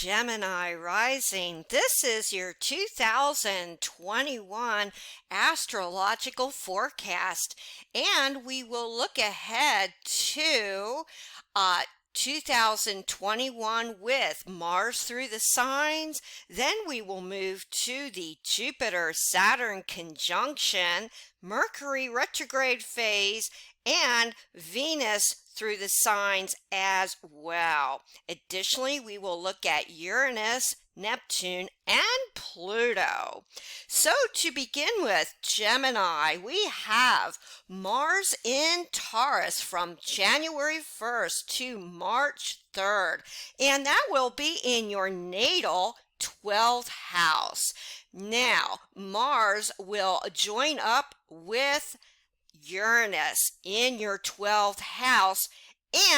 Gemini rising. This is your 2021 astrological forecast, and we will look ahead to uh, 2021 with Mars through the signs. Then we will move to the Jupiter-Saturn conjunction, Mercury retrograde phase, and Venus through the signs as well. Additionally, we will look at Uranus, Neptune, and Pluto. So to begin with, Gemini, we have Mars in Taurus from January 1st to March 3rd, and that will be in your natal 12th house. Now, Mars will join up with Uranus in your 12th house,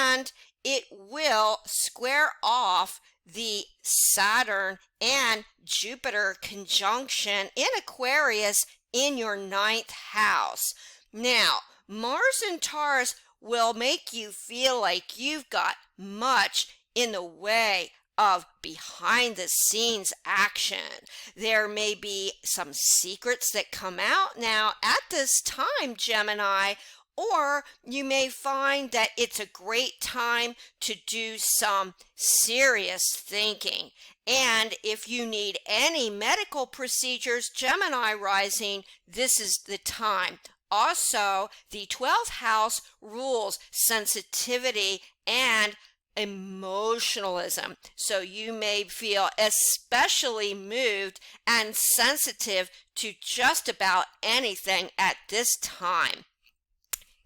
and it will square off the Saturn and Jupiter conjunction in Aquarius in your 9th house. Now, Mars in Taurus will make you feel like you've got much in the way of behind the scenes action. There may be some secrets that come out now at this time, Gemini, or you may find that it's a great time to do some serious thinking. And if you need any medical procedures, Gemini rising, this is the time. Also, the 12th house rules sensitivity and emotionalism, so you may feel especially moved and sensitive to just about anything at this time.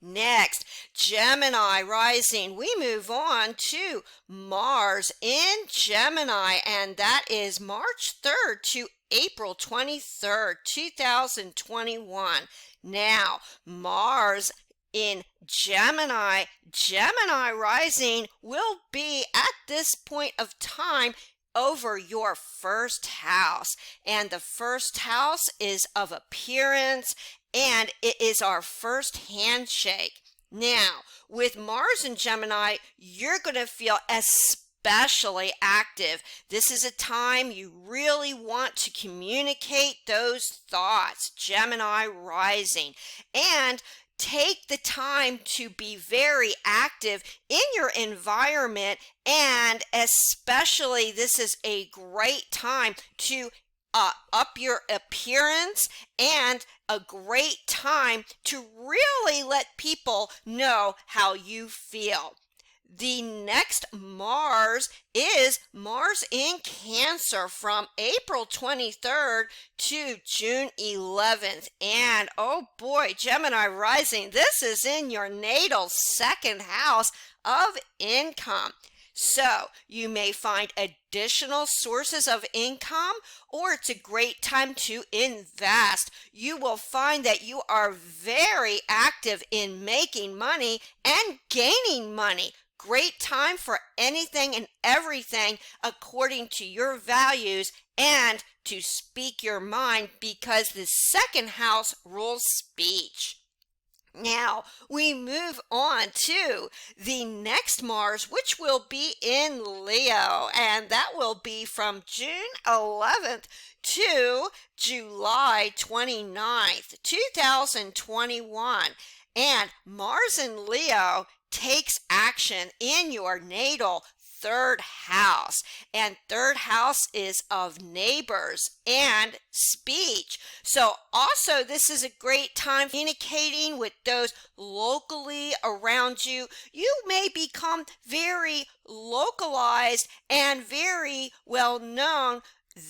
Next, Gemini rising, we move on to Mars in Gemini, and that is March 3rd to April 23rd, 2021. Now, Mars in Gemini rising will be at this point of time over your first house, and the first house is of appearance, and it is our first handshake. Now, with Mars in Gemini, you're going to feel especially active. This is a time you really want to communicate those thoughts, Gemini rising, and take the time to be very active in your environment, and especially this is a great time to up your appearance, and a great time to really let people know how you feel. The next Mars is Mars in Cancer from April 23rd to June 11th. And oh boy, Gemini rising, this is in your natal 2nd house of income. So you may find additional sources of income, or it's a great time to invest. You will find that you are very active in making money and gaining money. Great time for anything and everything according to your values and to speak your mind, because the 2nd house rules speech. Now, we move on to the next Mars, which will be in Leo, and that will be from June 11th to July 29th, 2021. And Mars in Leo takes action in your natal 3rd house, and 3rd house is of neighbors and speech. So also this is a great time communicating with those locally around you. You may become very localized and very well known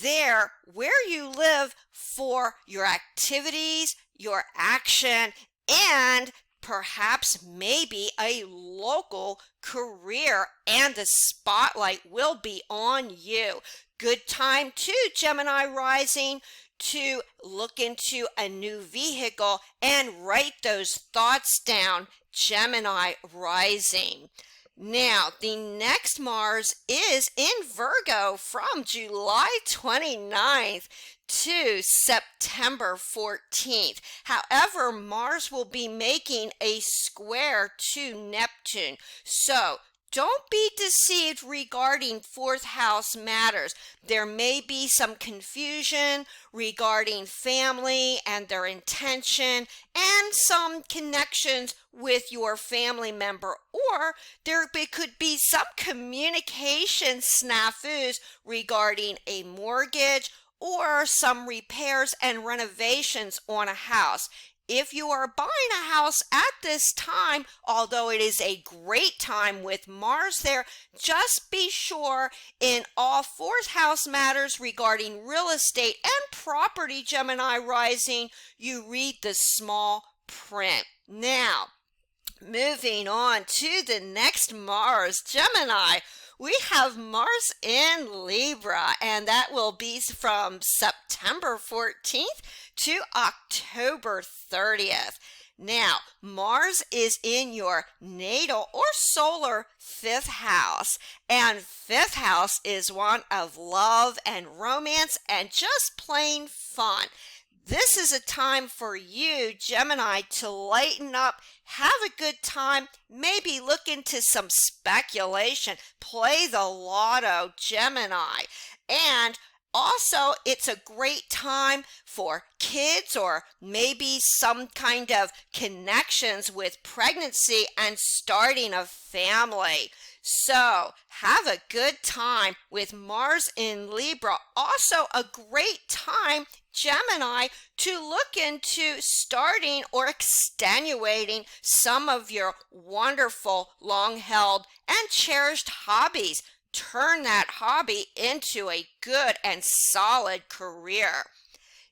there where you live for your activities, your action, and perhaps maybe a local career, and the spotlight will be on you. Good time too, Gemini rising, to look into a new vehicle and write those thoughts down, Gemini rising. Now, the next Mars is in Virgo from July 29th to September 14th. However, Mars will be making a square to Neptune. So don't be deceived regarding fourth house matters. There may be some confusion regarding family and their intention and some connections with your family member, or there could be some communication snafus regarding a mortgage or some repairs and renovations on a house. If you are buying a house at this time, although it is a great time with Mars there, just be sure in all fourth house matters regarding real estate and property, Gemini rising, you read the small print. Now, moving on to the next Mars, Gemini. We have Mars in Libra, and that will be from September 14th to October 30th. Now, Mars is in your natal or solar fifth house, and fifth house is one of love and romance and just plain fun. This is a time for you, Gemini, to lighten up, have a good time, maybe look into some speculation, play the lotto, Gemini. And also, it's a great time for kids or maybe some kind of connections with pregnancy and starting a family. So, have a good time with Mars in Libra. Also, a great time, Gemini, to look into starting or extenuating some of your wonderful, long-held, and cherished hobbies. Turn that hobby into a good and solid career.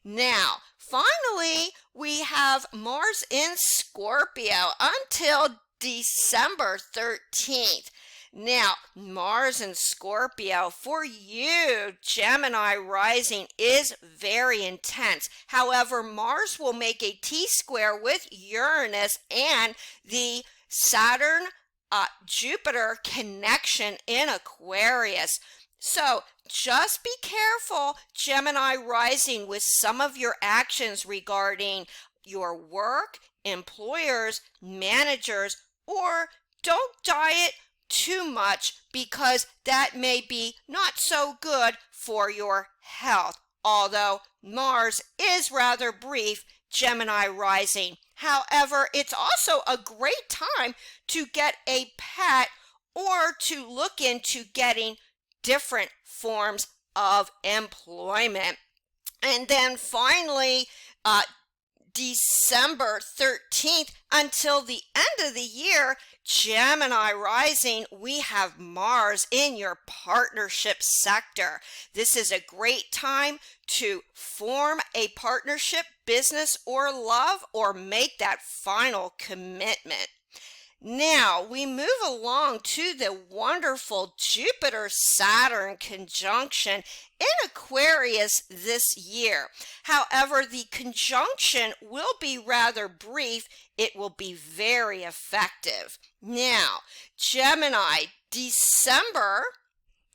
Now, finally, we have Mars in Scorpio until December 13th. Now, Mars in Scorpio for you, Gemini rising, is very intense. However, Mars will make a T-square with Uranus and the Saturn Jupiter connection in Aquarius. So just be careful, Gemini rising, with some of your actions regarding your work, employers, managers, or don't diet too much because that may be not so good for your health. Although Mars is rather brief, Gemini rising. However, it's also a great time to get a pet or to look into getting different forms of employment. And then finally, December 13th until the end of the year, Gemini rising, we have Mars in your partnership sector. This is a great time to form a partnership, business, or love, or make that final commitment. Now, we move along to the wonderful Jupiter-Saturn conjunction in Aquarius this year. However, the conjunction will be rather brief. It will be very effective. Now, Gemini, December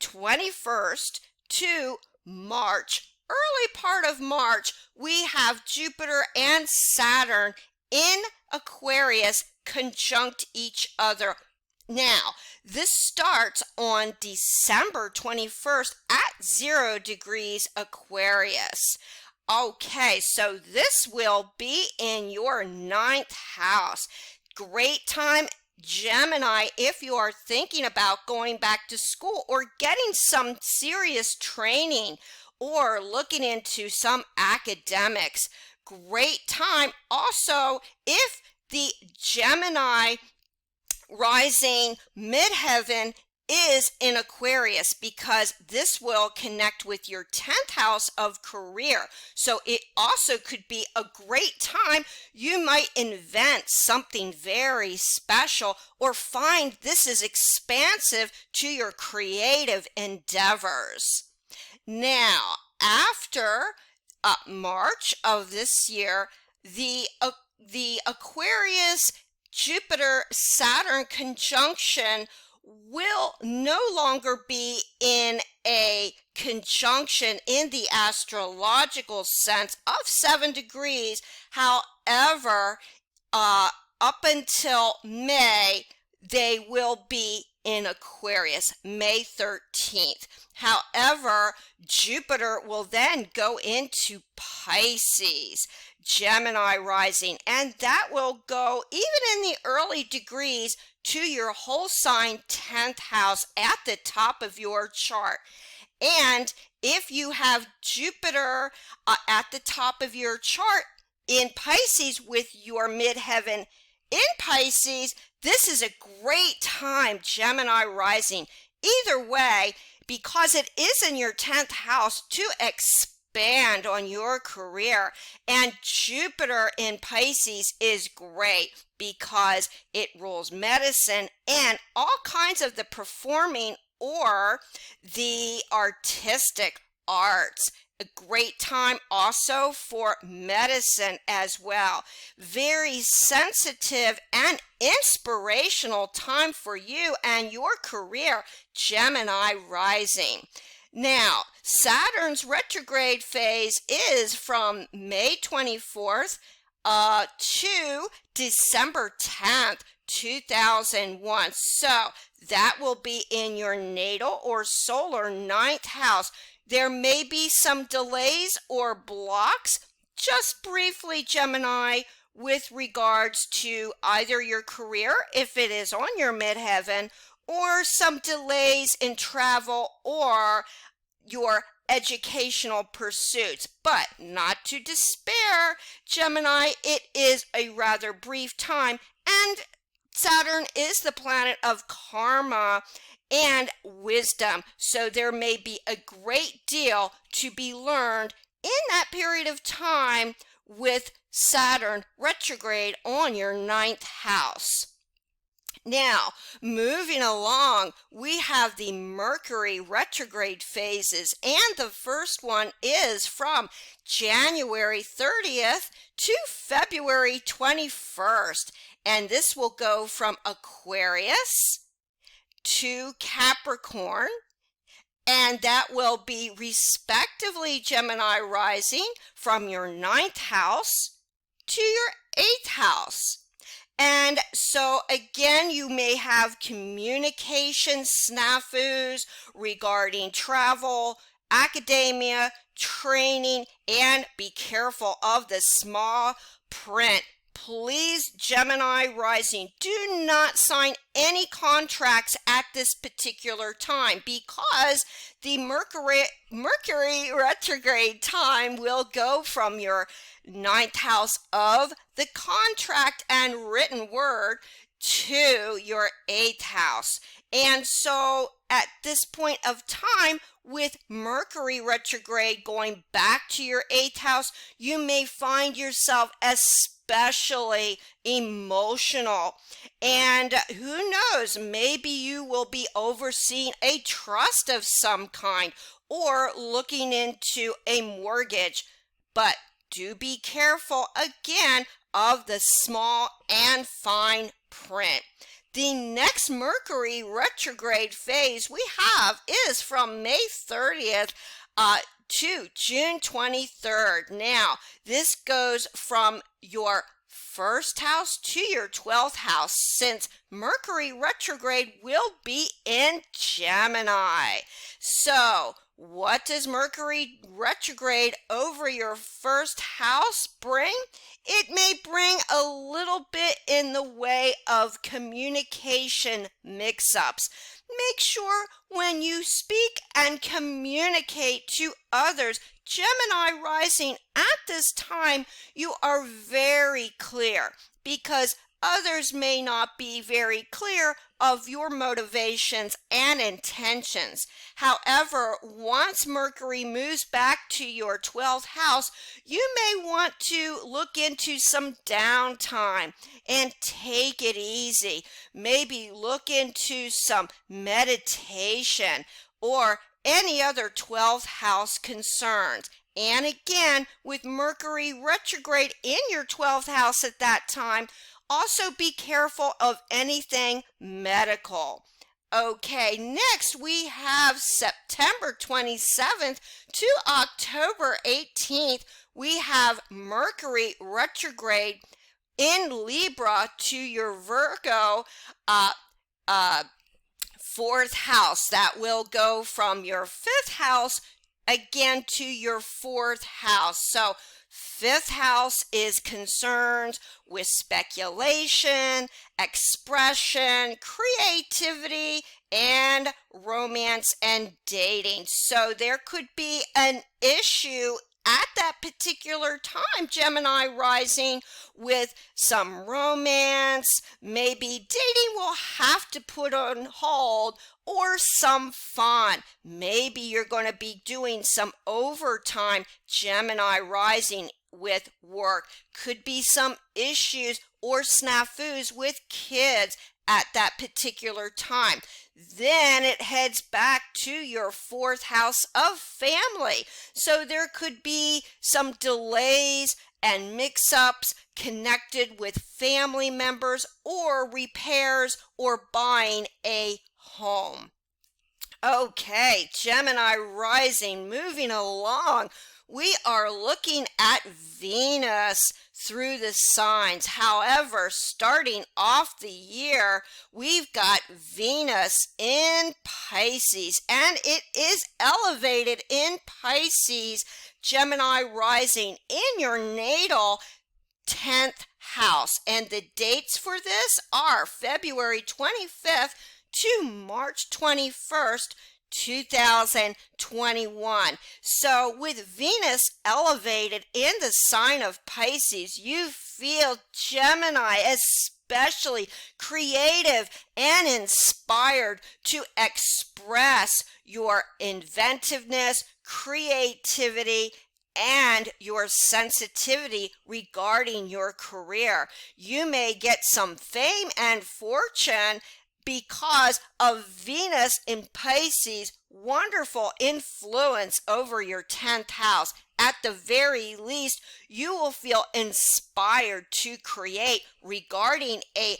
21st to March, early part of March, we have Jupiter and Saturn in Aquarius conjunct each other. Now, this starts on December 21st at 0 degrees Aquarius. Okay, so this will be in your 9th house. Great time, Gemini, if you are thinking about going back to school or getting some serious training or looking into some academics. Great time also if the Gemini rising midheaven is in Aquarius, because this will connect with your 10th house of career. So it also could be a great time. You might invent something very special or find this is expansive to your creative endeavors. Now, after March of this year, the Aquarius Jupiter-Saturn conjunction will no longer be in a conjunction in the astrological sense of 7 degrees. However, up until May, they will be in Aquarius, May 13th. However, Jupiter will then go into Pisces, Gemini rising, and that will go even in the early degrees to your whole sign 10th house at the top of your chart. And if you have Jupiter at the top of your chart in Pisces with your midheaven in Pisces, this is a great time, Gemini rising. Either way, because it is in your 10th house, to expand on your career. And Jupiter in Pisces is great because it rules medicine and all kinds of the performing or the artistic arts. A great time also for medicine as well. Very sensitive and inspirational time for you and your career, Gemini rising. Now, Saturn's retrograde phase is from May 24th to December 10th, 2001. So that will be in your natal or solar 9th house. There may be some delays or blocks, just briefly, Gemini, with regards to either your career, if it is on your midheaven, or some delays in travel or your educational pursuits. But not to despair, Gemini, it is a rather brief time, and Saturn is the planet of karma and wisdom, so there may be a great deal to be learned in that period of time with Saturn retrograde on your 9th house. Now, moving along, we have the Mercury retrograde phases, and the first one is from January 30th to February 21st, and this will go from Aquarius to Capricorn, and that will be respectively, Gemini rising, from your 9th house to your 8th house. And so again, you may have communication snafus regarding travel, academia, training, and be careful of the small print. Please, Gemini rising, do not sign any contracts at this particular time, because the Mercury retrograde time will go from your 9th house of the contract and written word to your 8th house. And so at this point of time, with Mercury retrograde going back to your 8th house, you may find yourself especially emotional. And who knows, maybe you will be overseeing a trust of some kind or looking into a mortgage. But do be careful again of the small and fine print. The next Mercury retrograde phase we have is from May 30th to June 23rd. Now, this goes from your 1st house to your 12th house, since Mercury retrograde will be in Gemini. So, what does Mercury retrograde over your 1st house bring? It may bring a little bit in the way of communication mix-ups. Make sure when you speak and communicate to others, Gemini rising, at this time, you are very clear, because others may not be very clear of your motivations and intentions. However, once Mercury moves back to your 12th house, you may want to look into some downtime and take it easy. Maybe look into some meditation or any other 12th house concerns. And again, with Mercury retrograde in your 12th house at that time, also be careful of anything medical. Okay, next we have September 27th to October 18th. We have Mercury retrograde in Libra to your Virgo fourth house. That will go from your fifth house again to your fourth house. So fifth house is concerned with speculation, expression, creativity, and romance and dating. So there could be an issue at that particular time, Gemini rising, with some romance. Maybe dating will have to put on hold, or some fun. Maybe you're going to be doing some overtime, Gemini rising, with work. Could be some issues or snafus with kids at that particular time. Then it heads back to your fourth house of family. So there could be some delays and mix-ups connected with family members, or repairs, or buying a home. Okay, Gemini rising, moving along. We are looking at Venus through the signs. However, starting off the year, we've got Venus in Pisces, and it is elevated in Pisces, Gemini rising, in your natal 10th house. And the dates for this are February 25th to March 21st, 2021. So with Venus elevated in the sign of Pisces, you feel, Gemini, especially creative and inspired to express your inventiveness, creativity, and your sensitivity regarding your career. You may get some fame and fortune because of Venus in Pisces' wonderful influence over your 10th house. At the very least, you will feel inspired to create regarding a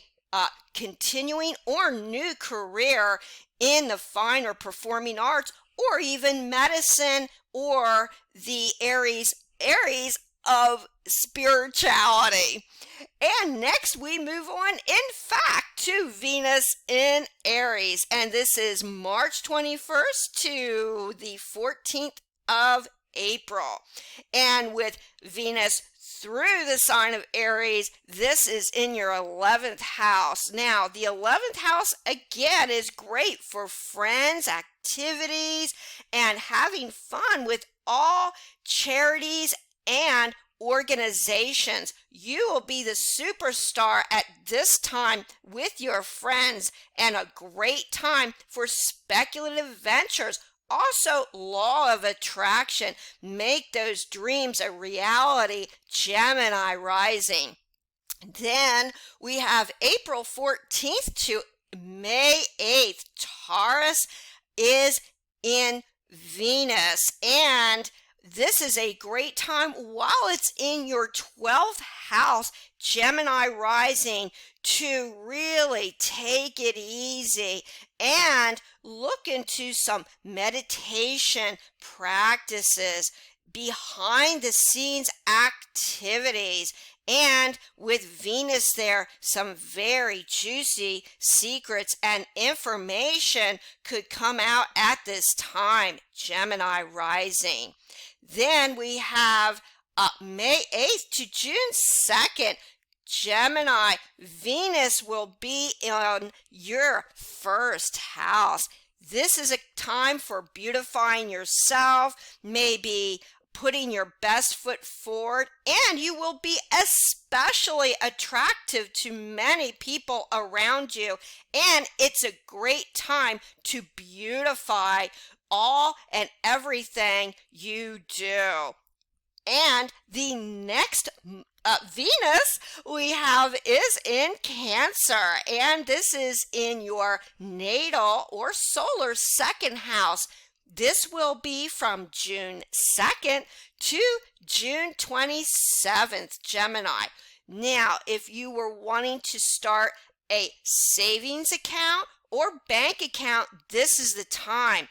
continuing or new career in the fine or performing arts, or even medicine, or the Aries of spirituality. And next we move on, in fact, to Venus in Aries. And this is March 21st to the 14th of April. And with Venus through the sign of Aries, this is in your 11th house. Now, the 11th house, again, is great for friends, activities, and having fun with all charities and organizations. You will be the superstar at this time with your friends, and a great time for speculative ventures. Also, law of attraction. Make those dreams a reality, Gemini rising. Then we have April 14th to May 8th. Taurus is in Venus, and this is a great time while it's in your 12th house, Gemini rising, to really take it easy and look into some meditation practices, behind the scenes activities. And with Venus there, some very juicy secrets and information could come out at this time, Gemini rising. Then we have May 8th to June 2nd, Gemini, Venus will be in your first house. This is a time for beautifying yourself, maybe putting your best foot forward, and you will be especially attractive to many people around you. And it's a great time to beautify all and everything you do. And the next Venus we have is in Cancer, and this is in your natal or solar second house. This will be from June 2nd to June 27th, Gemini. Now, if you were wanting to start a savings account or bank account, this is the time.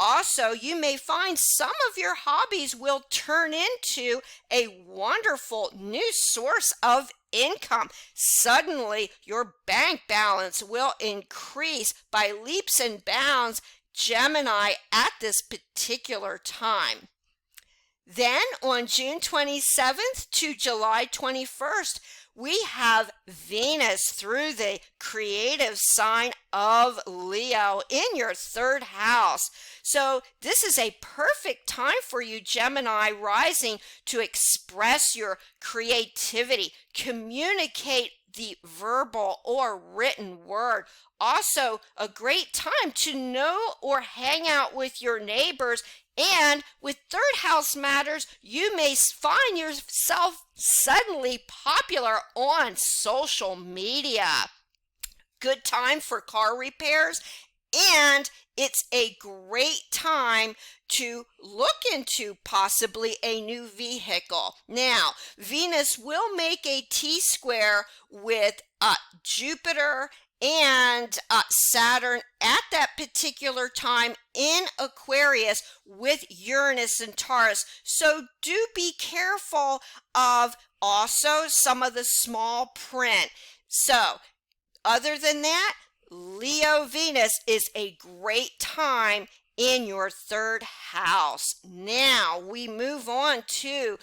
Also, you may find some of your hobbies will turn into a wonderful new source of income. Suddenly, your bank balance will increase by leaps and bounds, Gemini, at this particular time. Then on June 27th to July 21st, we have Venus through the creative sign of Leo in your third house. So this is a perfect time for you, Gemini rising, to express your creativity, communicate the verbal or written word. Also, a great time to know or hang out with your neighbors. And with third house matters, you may find yourself suddenly popular on social media. Good time for car repairs, and it's a great time to look into possibly a new vehicle. Now, Venus will make a T-square with Jupiter and Saturn at that particular time in Aquarius with Uranus and Taurus. So do be careful of also some of the small print. So other than that, Leo Venus is a great time in your third house. Now we move on to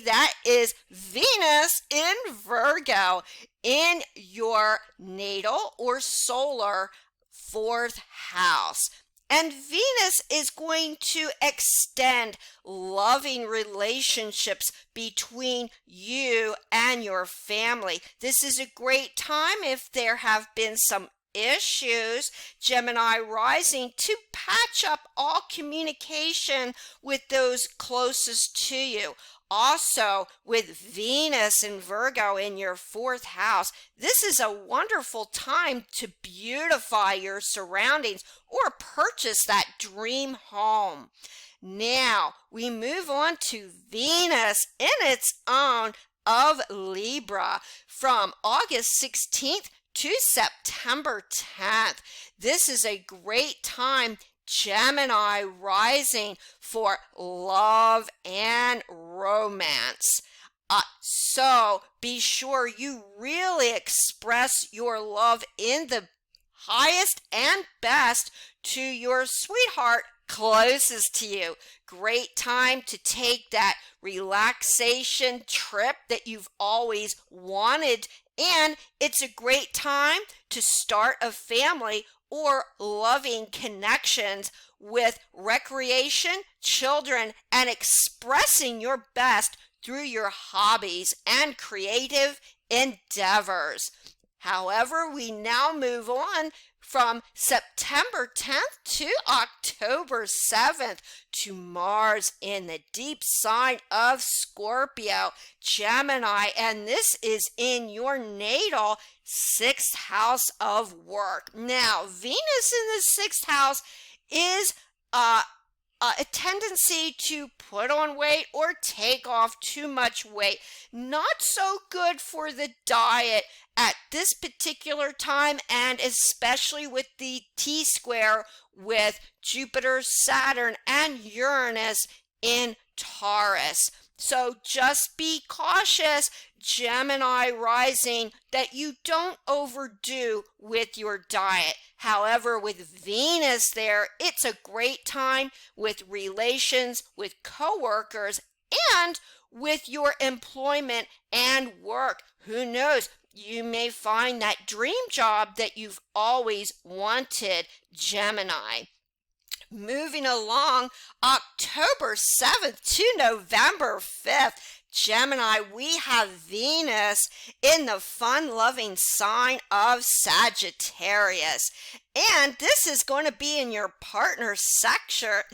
that is Venus in Virgo in your natal or solar fourth house. And Venus is going to extend loving relationships between you and your family. This is a great time if there have been some issues, Gemini rising, to patch up all communication with those closest to you. Also, with Venus and Virgo in your fourth house, this is a wonderful time to beautify your surroundings or purchase that dream home. Now, we move on to Venus in its own of Libra from August 16th to September 10th. This is a great time, Gemini rising, for love and romance. So be sure you really express your love in the highest and best to your sweetheart closest to you. Great time to take that relaxation trip that you've always wanted, and it's a great time to start a family or loving connections with recreation, children, and expressing your best through your hobbies and creative endeavors. However, we now move on from September 10th to October 7th to Mars in the deep sign of Scorpio, Gemini, and this is in your natal sixth house of work. Now, Venus in the sixth house is a tendency to put on weight or take off too much weight. Not so good for the diet at this particular time, and especially with the T-square with Jupiter, Saturn, and Uranus in Taurus. So just be cautious, Gemini rising, that you don't overdo with your diet. However, with Venus there, it's a great time with relations, with coworkers, and with your employment and work. Who knows? You may find that dream job that you've always wanted, Gemini. Moving along, October 7th to November 5th, Gemini, we have Venus in the fun-loving sign of Sagittarius. And this is going to be in your partner sector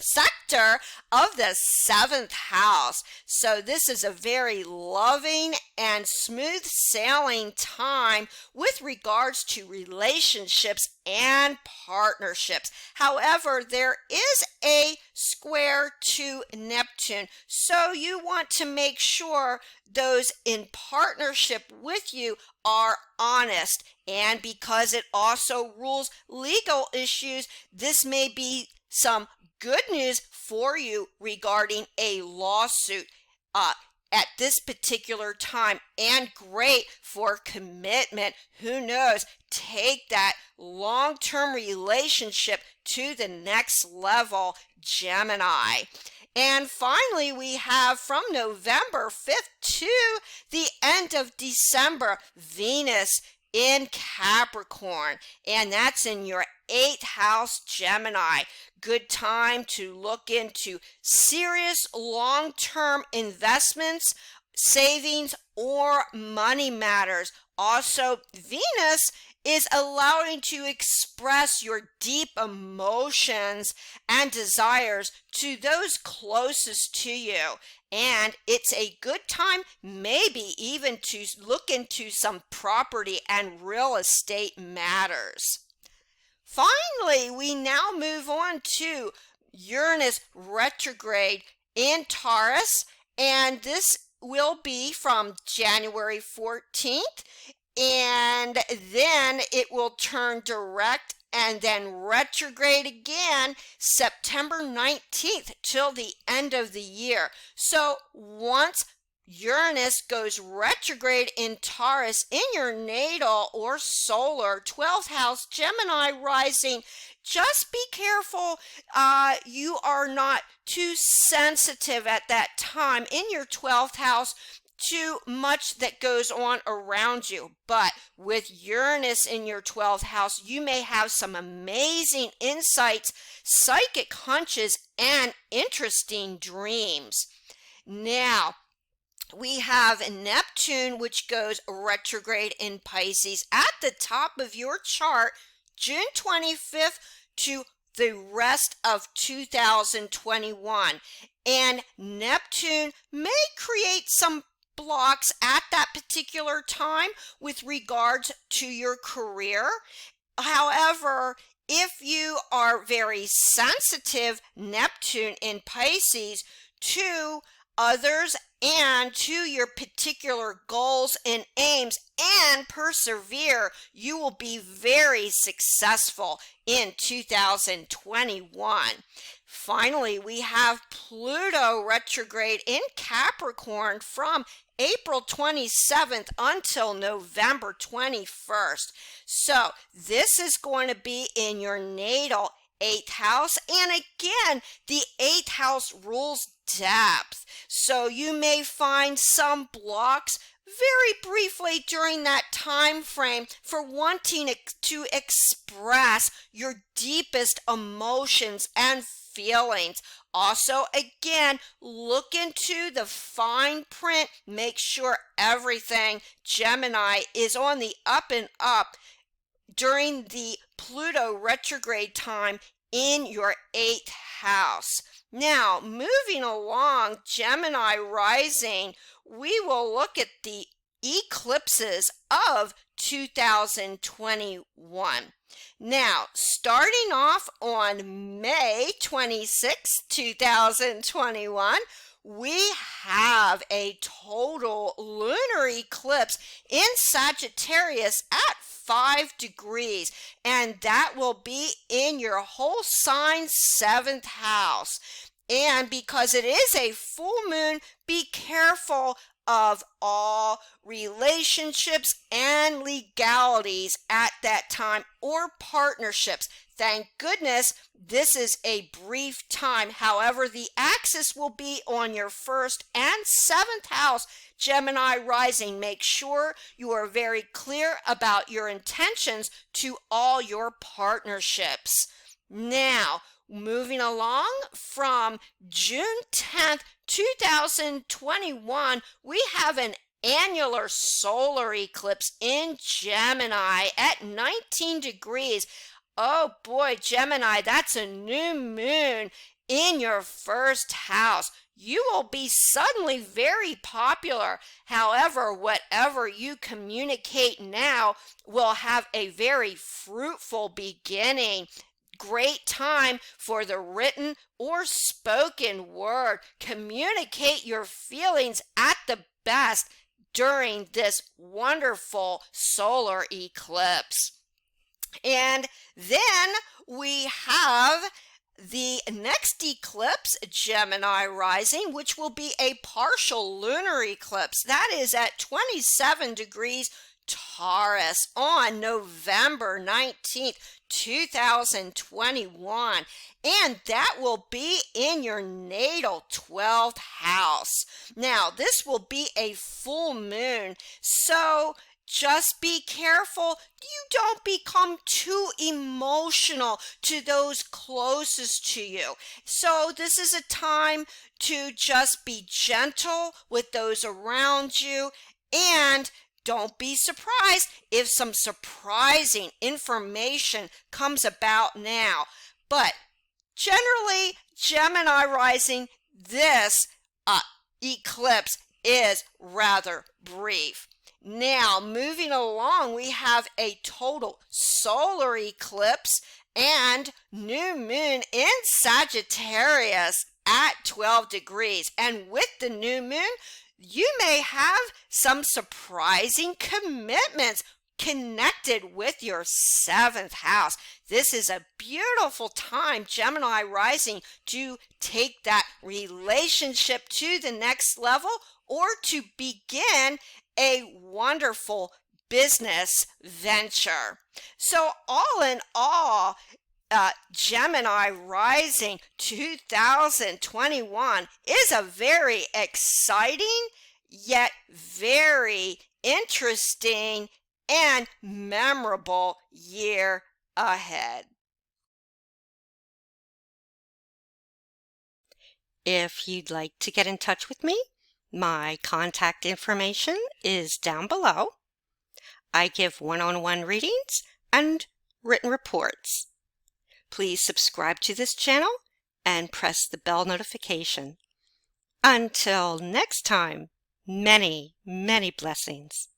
of the seventh house. So this is a very loving and smooth sailing time with regards to relationships and partnerships. However, there is a square to Neptune, so you want to make sure sure those in partnership with you are honest. And because it also rules legal issues, this may be some good news for you regarding a lawsuit at this particular time, and great for commitment. Who knows? Take that long-term relationship to the next level, Gemini. And finally, we have from November 5th to the end of December, Venus in Capricorn, and that's in your 8th house, Gemini. Good time to look into serious long-term investments, savings, or money matters. Also, Venus is allowing to express your deep emotions and desires to those closest to you. And it's a good time maybe even to look into some property and real estate matters. Finally, we now move on to Uranus retrograde in Taurus, and this will be from January 14th, and then it will turn direct and then retrograde again September 19th till the end of the year. So once Uranus goes retrograde in Taurus in your natal or solar 12th house, Gemini rising, just be careful you are not too sensitive at that time in your 12th house to much that goes on around you. But with Uranus in your 12th house, you may have some amazing insights, psychic hunches, and interesting dreams. Now, we have Neptune, which goes retrograde in Pisces at the top of your chart, June 25th to the rest of 2021. And Neptune may create some blocks at that particular time with regards to your career. However, if you are very sensitive, Neptune in Pisces, to others and to your particular goals and aims and persevere, you will be very successful in 2021. Finally, we have Pluto retrograde in Capricorn from April 27th until November 21st. So this is going to be in your natal 8th house, and again, the 8th house rules depth. So you may find some blocks very briefly during that time frame for wanting to express your deepest emotions and feelings. Also, again, look into the fine print. Make sure everything, Gemini, is on the up and up during the Pluto retrograde time in your 8th house. Now, moving along, Gemini rising, we will look at the eclipses of 2021. Now, starting off on May 26, 2021, we have a total lunar eclipse in Sagittarius at 5 degrees, and that will be in your whole sign 7th house. And because it is a full moon, be careful of all relationships and legalities at that time, or partnerships. Thank goodness this is a brief time. However, the axis will be on your 1st and 7th house, Gemini rising. Make sure you are very clear about your intentions to all your partnerships. Now, moving along from June 10th, 2021, we have an annular solar eclipse in Gemini at 19 degrees. Oh boy, Gemini, that's a new moon in your 1st house. You will be suddenly very popular. However, whatever you communicate now will have a very fruitful beginning. great time for the written or spoken word. Communicate your feelings at the best during this wonderful solar eclipse. And then we have the next eclipse, Gemini rising, which will be a partial lunar eclipse. That is at 27 degrees Taurus on November 19th, 2021. And that will be in your natal 12th house. Now, this will be a full moon, so just be careful you don't become too emotional to those closest to you. So this is a time to just be gentle with those around you, and don't be surprised if some surprising information comes about now. But generally, Gemini rising, this eclipse is rather brief. Now, moving along, we have a total solar eclipse and new moon in Sagittarius at 12 degrees. And with the new moon, you may have some surprising commitments connected with your 7th house. This is a beautiful time, Gemini rising, to take that relationship to the next level or to begin a wonderful business venture. So all in all, Gemini rising 2021 is a very exciting yet very interesting and memorable year ahead. If you'd like to get in touch with me, my contact information is down below. I give one-on-one readings and written reports. Please subscribe to this channel and press the bell notification. Until next time, many, many blessings.